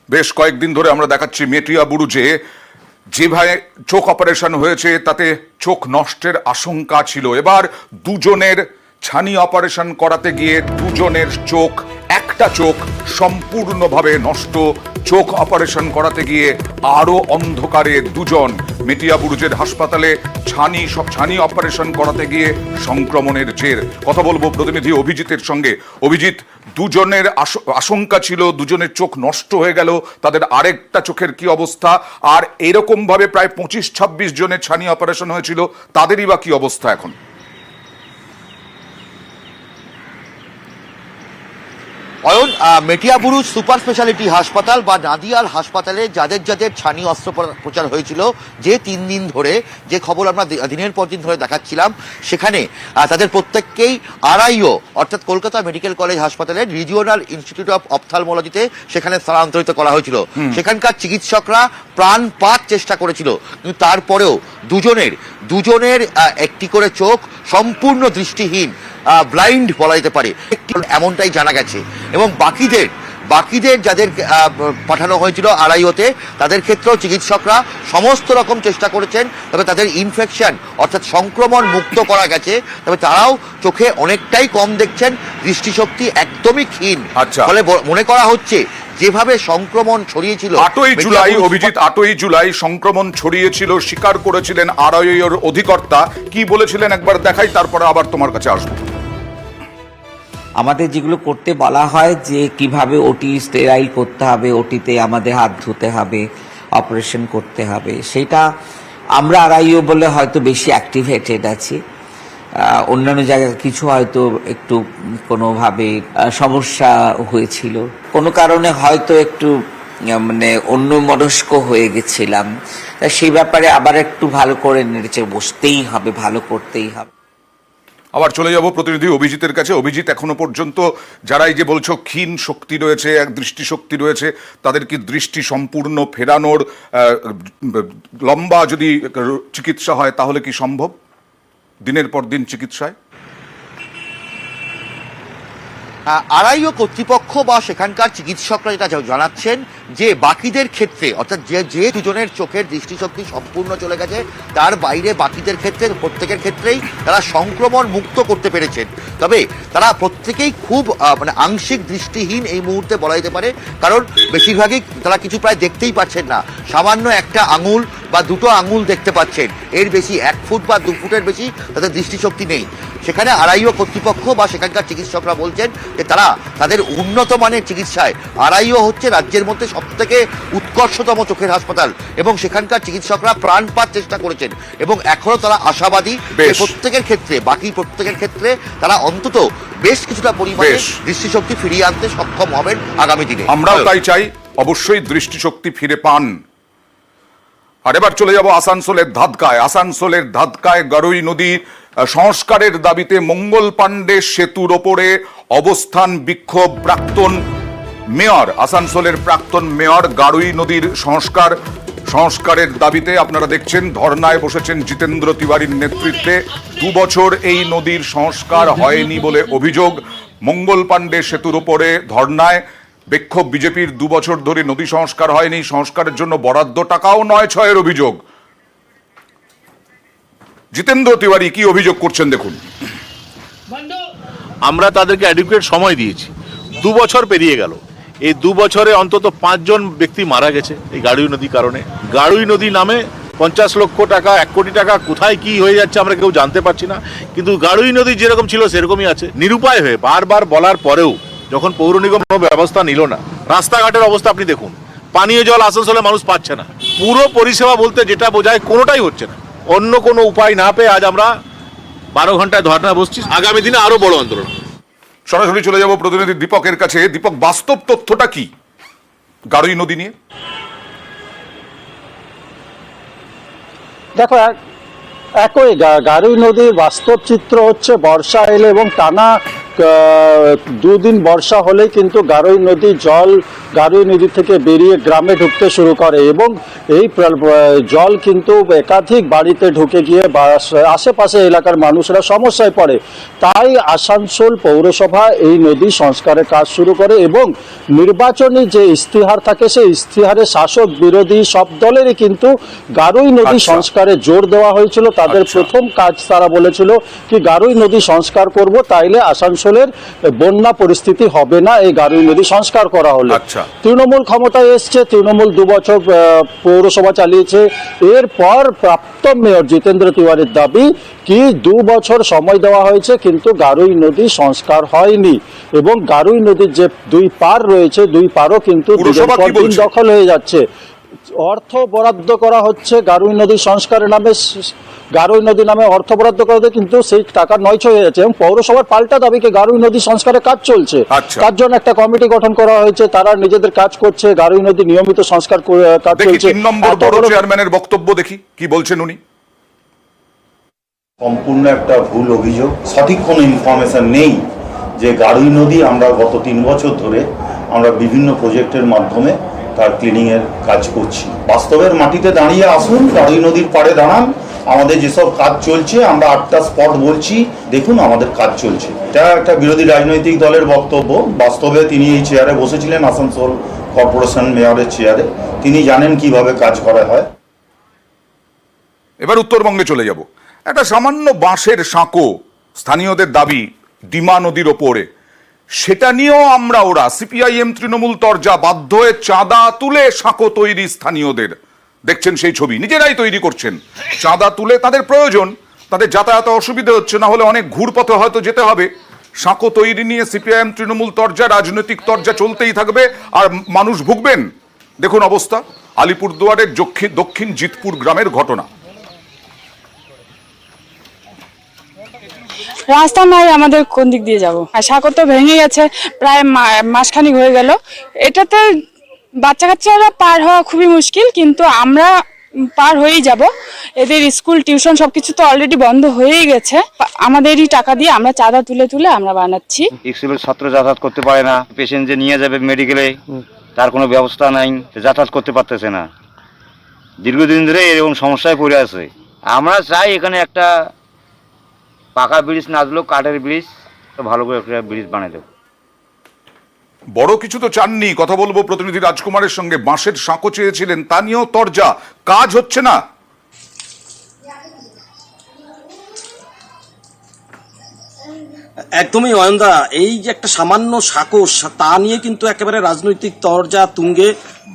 বেশ কয়েকদিন ধরে আমরা দেখাচ্ছি মেটিয়াবুরুজে যেভাবে চোখ অপারেশন হয়েছে তাতে চোখ নষ্টের আশঙ্কা ছিল। এবার দুজনের ছানি অপারেশন করাতে গিয়ে দুজনের চোখ, একটা চোখ সম্পূর্ণভাবে নষ্ট। চোখ অপারেশন করাতে গিয়ে আরো অন্ধকারে দুজন। মেটিয়াবুরুজের হাসপাতালে ছানি অপারেশন করাতে গিয়ে সংক্রমণের জের। কথা বলবো প্রতিনিধি অভিজিতের সঙ্গে। অভিজিৎ, দুজনের আশঙ্কা ছিল দুজনের চোখ নষ্ট হয়ে গেল, তাদের আরেকটা চোখের কি অবস্থা? আর এরকম ভাবে প্রায় 25-26 জনের ছানি অপারেশন হয়েছিল, তাদেরই বা কি অবস্থা এখন? অয়ন, মেটিয়াবুরুজ সুপার স্পেশালিটি হাসপাতাল বা নাদিয়াল হাসপাতালে যাদের যাদের ছানি অস্ত্রোপচার হয়েছিল, যে 3 দিন ধরে যে খবর আমরা দিনের পর দিন ধরে দেখাচ্ছিলাম, সেখানে তাদের প্রত্যেককেই আরআইও অর্থাৎ কলকাতা মেডিকেল কলেজ হাসপাতালের রিজিওনাল ইনস্টিটিউট অফ অপথ্যালমোলজিতে সেখানে স্থানান্তরিত করা হয়েছিল। সেখানকার চিকিৎসকরা প্রাণপাত চেষ্টা করেছিল, কিন্তু তারপরেও দুজনের একটি করে চোখ সম্পূর্ণ দৃষ্টিহীন, ব্লাইন্ড বলা যেতে পারে, এমনটাই জানা গেছে। এবং বাকিদের যাদের পাঠানো হয়েছিল আরআইওতে, তাদের ক্ষেত্রেও চিকিৎসকরা সমস্ত রকম চেষ্টা করেছেন, তবে তাদের ইনফেকশন অর্থাৎ সংক্রমণ মুক্ত করা গেছে, তবে তারাও চোখে অনেকটাই কম দেখছেন, দৃষ্টিশক্তি একদমই ক্ষীণ। ফলে মনে করা হচ্ছে যেভাবে সংক্রমণ ছড়িয়েছিল 8ই জুলাই, অভিজিৎ 8ই জুলাই সংক্রমণ ছড়িয়েছিল স্বীকার করেছিলেন আরআইওর অধিকর্তা। কি বলেছিলেন একবার দেখাই, তারপরে আবার তোমার কাছে আসবো। আমাদের যেগুলো করতে বলা হয় যে কিভাবে ওটি স্টেরাইল করতে হবে, ওটিতে আমাদের হাত ধুতে হবে, অপারেশন করতে হবে, সেটা আমরা আরআইও বলে হয়তো বেশি অ্যাক্টিভেটেড আছি। অন্যান্য জায়গায় কিছু হয়তো একটু কোনোভাবে সমস্যা হয়েছিল, কোনো কারণে হয়তো একটু মানে অন্যমনস্ক হয়ে গেছিলাম। সেই ব্যাপারে আবার একটু ভালো করে নেড়েচে বসতেই হবে, ভালো করতেই হবে। আবার চলে যাব প্রতিনিধি অভিজিতের কাছে। অভিজিৎ, এখনো পর্যন্ত যারা এই যে বলছো ক্ষীণ শক্তি রয়েছে, এক দৃষ্টিশক্তি রয়েছে, তাদের কি দৃষ্টি সম্পূর্ণ ফেরানোর লম্বা যদি চিকিৎসা হয় তাহলে কি সম্ভব দিনের পর দিন চিকিৎসায়? আরআইও কর্তৃপক্ষ বা সেখানকার চিকিৎসকরা যেটা জানাচ্ছেন যে বাকিদের ক্ষেত্রে অর্থাৎ যে দুজনের চোখের দৃষ্টিশক্তি সম্পূর্ণ চলে গেছে, তার বাইরে বাকিদের ক্ষেত্রে প্রত্যেকের ক্ষেত্রেই তারা সংক্রমণ মুক্ত করতে পেরেছেন। তবে তারা প্রত্যেকেই খুব মানে আংশিক দৃষ্টিহীন এই মুহূর্তে বলা যেতে পারে, কারণ বেশিরভাগই তারা কিছু প্রায় দেখতেই পাচ্ছেন না। সামান্য একটা আঙুল বা দুটো আঙুল দেখতে পাচ্ছেন, এর বেশি 1 ফুট বা 2 ফুটের বেশি তাদের দৃষ্টিশক্তি নেই। সেখানে আরআইও কর্তৃপক্ষ বা সেখানকার চিকিৎসকরা বলছেন যে তারা তাদের উন্নত মানের চিকিৎসায়, আরআইও হচ্ছে রাজ্যের মধ্যে সবথেকে উৎকর্ষতম চোখের হাসপাতাল, এবং সেখানকার চিকিৎসকরা প্রাণপাত চেষ্টা করেছেন এবং এখনো তারা আশাবাদী প্রত্যেকের ক্ষেত্রে, বাকি প্রত্যেকের ক্ষেত্রে তারা অন্তত বেশ কিছুটা পরিমাণে দৃষ্টিশক্তি ফিরিয়ে আনতে সক্ষম হবেন আগামী দিনে। আমরাও তাই চাই, অবশ্যই দৃষ্টিশক্তি ফিরে পান। আর এবার চলে যাব আসানসোলের ধাদকায়। আসানসোলের ধাদকায় গারুই নদী সংস্কারের দাবিতে মঙ্গল পাণ্ডে সেতুর ওপরে অবস্থান বিক্ষোভ প্রাক্তন মেয়র, আসানসোলের প্রাক্তন মেয়র। গারুই নদীর সংস্কারের দাবিতে আপনারা দেখছেন ধর্নায় বসেছেন জিতেন্দ্র তিওয়ারির নেতৃত্বে। 2 বছর এই নদীর সংস্কার হয়নি বলে অভিযোগ। মঙ্গল পাণ্ডে সেতুর ওপরে ধর্নায় বিক্ষোভ বিজেপির। 2 বছর ধরে নদী সংস্কার হয়নি, সংস্কারের জন্য বরাদ্দ টাকাও নয় ছয়ের অভিযোগ। জিতেন্দ্র তিওয়ারি কি অভিযোগ করছেন দেখুন। আমরা তাদেরকে অ্যাডিকুয়েট সময় দিয়েছি, 2 বছর পেরিয়ে গেল। এই 2 বছরে অন্তত 5 জন ব্যক্তি মারা গেছে এই গারুই নদীর কারণে। গারুই নদী নামে 50 লক্ষ টাকা, 1 কোটি টাকা কোথায় কি হয়ে যাচ্ছে আমরা কেউ জানতে পারছি না। কিন্তু গারুই নদী যেরকম ছিল সেরকমই আছে, নিরুপায় হয়ে। বারবার বলার পরেও যখন পৌর নিগম কোনো ব্যবস্থা নিল না, রাস্তাঘাটের অবস্থা আপনি দেখুন, পানীয় জল আসানসোলে মানুষ পাচ্ছে না। পুরো পরিষেবা বলতে যেটা বোঝায় কোনোটাই হচ্ছে না। অন্য কোনো উপায় না পেয়ে আজ আমরা 12 ঘন্টায় ধর্না বসছি, আগামী দিনে আরো বড় আন্দোলন। সরাসরি চলে যাব প্রতিনিধি দীপকের কাছে। দীপক, বাস্তব তথ্যটা কি গারুই নদী নিয়ে? দেখো, একই গারুই নদীর বাস্তব চিত্র হচ্ছে বর্ষা এলে এবং টানা 2 দিন বর্ষা হলেই কিন্তু গারুই নদী জল গারুই নদী থেকে বেরিয়ে গ্রামে ঢুকতে শুরু করে এবং এই জল কিন্তু একাধিক বাড়িতে ঢুকে গিয়ে আশেপাশে এলাকার মানুষরা সমস্যায় পড়ে। তাই আসানসোল পৌরসভা এই নদী সংস্কারের কাজ শুরু করে এবং নির্বাচনী যে ইস্তিহার থাকে সেই ইস্তিহারে শাসক বিরোধী সব দলেরই কিন্তু গারুই নদী সংস্কারে জোর দেওয়া হয়েছিল। তাদের প্রথম কাজ তারা বলেছিল কি গারুই নদী সংস্কার করব, তাইলে আসানসোলের বন্যা পরিস্থিতি হবে না এই গারুই নদী সংস্কার করা হলে। তৃণমূল ক্ষমতায় এসছে, তৃণমূল 2 বছর পৌরসভা চালিয়েছে। এরপর প্রাপ্ত মেয়র জিতেন্দ্র তিওয়ারির দাবি কি 2 বছর সময় দেওয়া হয়েছে কিন্তু গারুই নদী সংস্কার হয়নি এবং গারুই নদীর যে 2 পার রয়েছে 2 পারও কিন্তু দিনের পর দিন দখল হয়ে যাচ্ছে। অর্থ বরাদ্দ করা হচ্ছে গারুই নদী সংস্কারের নামে, গারুই নদী নামে অর্থ বরাদ্দ করাতে কিন্তু সেই টাকা নয়ছয় হয়ে যাচ্ছে এবং পৌরসভার পাল্টা দাবিকে গারুই নদী সংস্কারের কাজ চলছে। তার জন্য একটা কমিটি গঠন করা হয়েছে, তারা নিজেদের কাজ করছে, গারুই নদী নিয়মিত সংস্কার কাজ চলছে। 3 নম্বর বড় চেয়ারম্যানের বক্তব্য দেখি কি বলছেন উনি। সম্পূর্ণ একটা ভুল অভিযোগ, সঠিক কোনো ইনফরমেশন নেই যে গারুই নদী আমরা গত 3 বছর ধরে আমরা বিভিন্ন প্রজেক্টের মাধ্যমে তার ক্লিনিংয়ের কাজ করছি। বাস্তবের মাটিতে দাঁড়িয়ে আসুন, গারুই নদীর পাড়ে দাঁড়ান, আমাদের যেসব কাজ চলছে আমরা 8টা স্পট বলছি, দেখুন আমাদের কাজ চলছে। এটা একটা বিরোধী রাজনৈতিক দলের বক্তব্য। বাস্তবে তিনি এই চেয়ারে বসেছিলেন, আসানসোল কর্পোরেশন মেয়রের চেয়ারে, তিনি জানেন কিভাবে কাজ করা হয়। এবার উত্তরবঙ্গে চলে যাব। একটা সামান্য বাঁশের সাঁকো স্থানীয়দের দাবি ডিমা নদীর ওপরে, সেটা নিয়েও ওরা সিপিআইএম তৃণমূল তরজা বাধ্য হয়ে চাঁদা তুলে সাঁকো তৈরি স্থানীয়দের। দেখছেন সেই ছবি, নিজেরাই তৈরি করছেন, চাঁদা তুলে, তাদের প্রয়োজন, তাদের যাতায়াতে অসুবিধা হচ্ছে, না হলে অনেক ঘুরপথে হয়তো যেতে হবে। সাঁকো তৈরি নিয়ে সিপিআইএম তৃণমূল তরজা, রাজনৈতিক তরজা চলতেই থাকবে আর মানুষ ভুগবেন। দেখুন অবস্থা, আলিপুরদুয়ারের দক্ষিণ জিতপুর গ্রামের ঘটনা। রাস্তা নাই, আমাদের কোন দিক দিয়ে যাব? সাঁকো তো ভেঙে গেছে, প্রায় মাসখানিক হয়ে গেল। এটাতে বাচ্চা কাচ্চারা পার হওয়া খুবই মুশকিল, কিন্তু আমরা পার হয়েই যাব। এদের স্কুল টিউশন সবকিছু তো অলরেডি বন্ধ হয়েই গেছে। আমাদেরই টাকা দিয়ে আমরা চাঁদা তুলে তুলে আমরা বানাচ্ছি। স্কুলের ছাত্র যাতায়াত করতে পারে না, পেশেন্ট যে নিয়ে যাবে মেডিকেলে তার কোনো ব্যবস্থা নাই, যাতায়াত করতে পারতেছে না। দীর্ঘদিন ধরে এরকম সমস্যায় পড়ে আছে। আমরা চাই এখানে একটা পাকা ব্রিজ না দিলেও কাঠের ব্রিজ, ভালো করে একটা ব্রিজ বানিয়ে দেবো। বড় কিছু তো চাননি। কথা বলবো প্রতিনিধি রাজকুমারের সঙ্গে। বাঁশের সাঁকো চেয়েছিলেন, তা নিয়েও তরজা, কাজ হচ্ছে না। একদমই অয়নদা, এই যে একটা সামান্য সাঁকো, তা নিয়ে কিন্তু একেবারে রাজনৈতিক তরজা তুঙ্গে।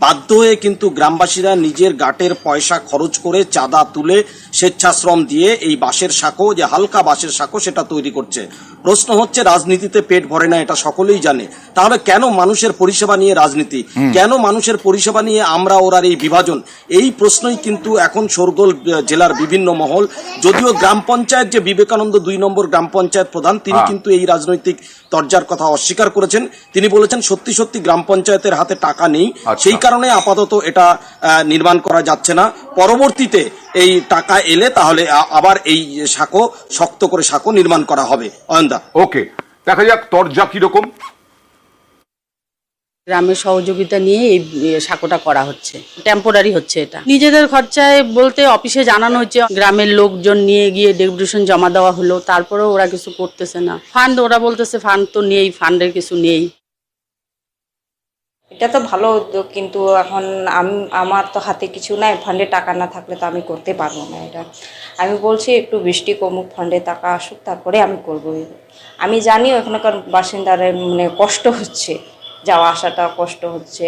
বাধ্য হয়ে কিন্তু গ্রামবাসীরা নিজের গাটের পয়সা খরচ করে চাঁদা তুলে স্বেচ্ছাশ্রম দিয়ে এই বাঁশের সাঁকো, যে হালকা বাঁশের সাঁকো, সেটা তৈরি করছে। প্রশ্ন হচ্ছে, রাজনীতিতে পেট ভরে না, এটা সকলেই জানে, তাহলে কেন মানুষের পরিষেবা নিয়ে রাজনীতি, কেন মানুষের পরিষেবা নিয়ে আমরা ওরার এই বিভাজন? এই প্রশ্নই কিন্তু এখন শোরগোল জেলার বিভিন্ন মহল। যদিও গ্রাম পঞ্চায়েত, যে বিবেকানন্দ 2 নম্বর গ্রাম পঞ্চায়েত প্রধান, তিনি কিন্তু এই রাজনৈতিক তরজার কথা অস্বীকার করেছেন। তিনি বলেছেন সত্যি সত্যি গ্রাম পঞ্চায়েতের হাতে টাকা নেই, সেই কারণে আপাতত এটা নির্মাণ করা যাচ্ছে না। পরবর্তীতে এই টাকা এলে তাহলে আবার এই সাঁকো, শক্ত করে সাঁকো নির্মাণ করা হবে। অয়নদা, ওকে, দেখা যাক তরজা কিরকম। গ্রামের সহযোগিতা নিয়ে এই সাঁকোটা করা হচ্ছে, টেম্পোরারি হচ্ছে। এটা নিজেদের খরচায় বলতে অফিসে জানানো হচ্ছে, গ্রামের লোকজন নিয়ে গিয়ে ডেপুটেশন জমা দেওয়া হলো, তারপরেও ওরা কিছু করতেছে না। ফান্ড, ওরা বলতেছে ফান্ড তো নেই, ফান্ডের কিছু নেই। এটা তো ভালো উদ্যোগ, কিন্তু এখন আমার তো হাতে কিছু নাই, ফান্ডে টাকা না থাকলে তো আমি করতে পারবো না। এটা আমি বলছি একটু বৃষ্টি কমুক, ফান্ডে টাকা আসুক, তারপরে আমি করবো। আমি জানিও এখানকার বাসিন্দারা মানে কষ্ট হচ্ছে, যাওয়া আসাটা কষ্ট হচ্ছে,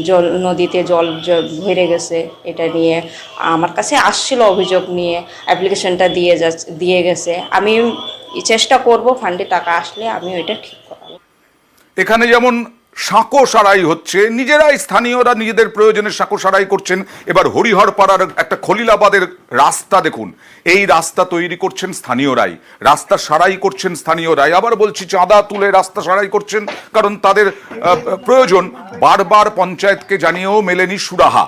জল, নদীতে জল ভরে গেছে। এটা নিয়ে আমার কাছে আসছিল অভিযোগ নিয়ে, অ্যাপ্লিকেশনটা দিয়ে গেছে। আমি চেষ্টা করব ফান্ডে টাকা আসলে আমি ওইটা ঠিক করাবো। এখানে যেমন সাঁকো সারাই হচ্ছে, নিজেরাই স্থানীয়রা নিজেদের প্রয়োজনে সাঁকো সারাই করছেন। এবার হরিহর পাড়ার একটা খলিলাবাদের রাস্তা দেখুন, এই রাস্তা তৈরি করছেন স্থানীয়রাই, রাস্তা সারাই করছেন স্থানীয়রাই। আবার বলছি, চাঁদা তুলে রাস্তা সারাই করছেন, কারণ তাদের প্রয়োজন। বারবার পঞ্চায়েতকে জানিয়েও মেলেনি সুরাহা।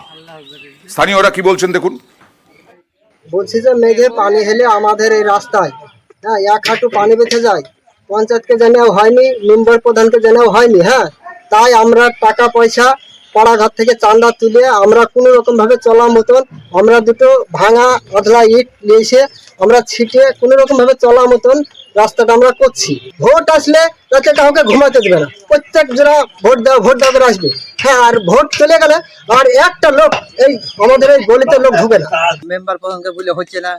স্থানীয়রা কি বলছেন দেখুন। বলছি যে মেঘে পানি হেলে আমাদের এই রাস্তায় 1 হাঁটু পানি বেঁচে যায়। পঞ্চায়েতকে জানাও হয়নি, মেম্বার প্রধানকে জানাও হয়নি। হ্যাঁ, তাই আমরা টাকা পয়সা পাড়াঘাট থেকে চাঁদা তুলে আমরা কোনো রকম ভাবে চলার মতন আমরা দুটো ভাঙা অথবা ইট নিয়ে এসে আমরা ছিটে কোনো রকম ভাবে চলার মতন রাস্তাটা আমরা করছি। ভোট আসলে যাতে কাউকে ঘুমাতে দেবে না, প্রত্যেক যারা ভোট দেওয়া করে আসবে। হ্যাঁ, আর ভোট চলে গেলে আর একটা লোক এই আমাদের এই গলিতে লোক ঢুকে না। মেম্বার প্রধানকে বলে হচ্ছে না।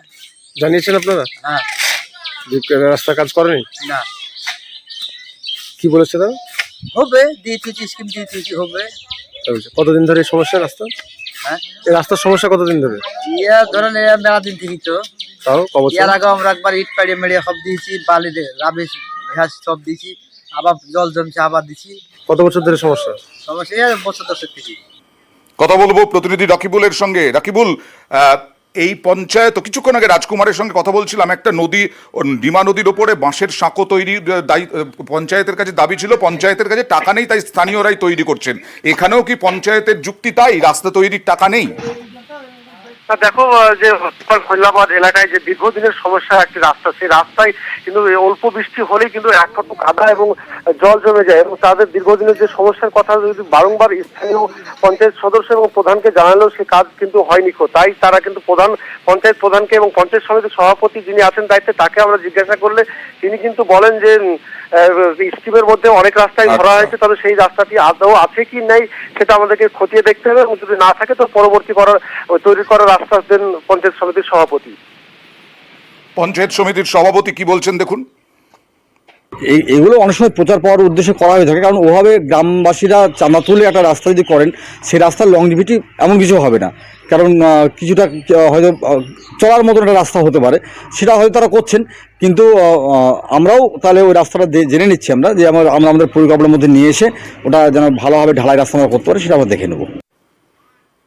জানিয়েছেন আপনারা? হ্যাঁ। রাস্তা কাজ করেনি? না, কি বলেছে তারা? হবে, দিয়েছি স্কিম দিয়েছি, হবে। কতদিন ধরে এই সমস্যা রাস্তা? হ্যাঁ, এই রাস্তার সমস্যা কতদিন ধরে? ইয়া ধরেন মেলা দিন থেকেই তো। তাও কবছর? ইয়ার আগে আমরা একবার ইট পাড়িয়ে মেরে সব দিয়েছি, বালি রাবিশ ঘাস সব দিয়েছি, আবার জল জমছে আবার দিছি। কত বছর ধরে সমস্যা? সমস্যা বছর 10 থেকে। কথা বলবো প্রতিনিধি রাকিবুলের সঙ্গে। রাকিবুল, এই পঞ্চায়েত কিছুক্ষণ আগে রাজকুমারের সঙ্গে কথা বলছিলাম, একটা নদী, ডিমা নদীর ওপরে বাঁশের সাঁকো তৈরির পঞ্চায়েতের কাছে দাবি ছিল, পঞ্চায়েতের কাছে টাকা নেই তাই স্থানীয়রাই তৈরি করছেন। এখানেও কি পঞ্চায়েতের যুক্তি তাই, রাস্তা তৈরির টাকা নেই? দেখো, যে খৈলাবাদ এলাকায় যে দীর্ঘদিনের সমস্যা একটি রাস্তা, সেই রাস্তায় কিন্তু অল্প বৃষ্টি হলেই কিন্তু এক হাঁটু কাদা এবং জল জমে যায়, এবং তাদের দীর্ঘদিনের যে সমস্যার কথা যদি বারংবার স্থানীয় পঞ্চায়েত সদস্য এবং প্রধানকে জানালেও সে কাজ কিন্তু হয়নি। তাই তারা কিন্তু পঞ্চায়েত প্রধানকে এবং পঞ্চায়েত সমিতির সভাপতি যিনি আছেন দায়িত্বে তাকে আমরা জিজ্ঞাসা করলে তিনি কিন্তু বলেন যে স্কিমের মধ্যে অনেক রাস্তায় ধরা হয়েছে, তবে সেই রাস্তাটি আদৌ আছে কি নেই সেটা আমাদেরকে খতিয়ে দেখতে হবে, এবং যদি না থাকে তো পরবর্তী তৈরি করার আশ্বাস দেন পঞ্চায়েত সমিতির সভাপতি। পঞ্চায়েত সমিতির সভাপতি কি বলছেন দেখুন। এগুলো অনেক সময় প্রচার পাওয়ার উদ্দেশ্যে করা হয়ে থাকে, কারণ ওভাবে গ্রামবাসীরা চাঁদা তুলে একটা রাস্তা যদি করেন সেই রাস্তার লংজিভিটি এমন কিছু হবে না, কারণ কিছুটা হয়তো চলার মতন একটা রাস্তা হতে পারে, সেটা হয়তো তারা করছেন। কিন্তু আমরাও তাহলে ওই রাস্তাটা জেনে নিচ্ছি আমরা, যে আমরা আমাদের পরিকল্পনার মধ্যে নিয়ে এসে ওটা যেন ভালোভাবে ঢালাই রাস্তা আমরা করতে পারি সেটা আমরা দেখে নেব।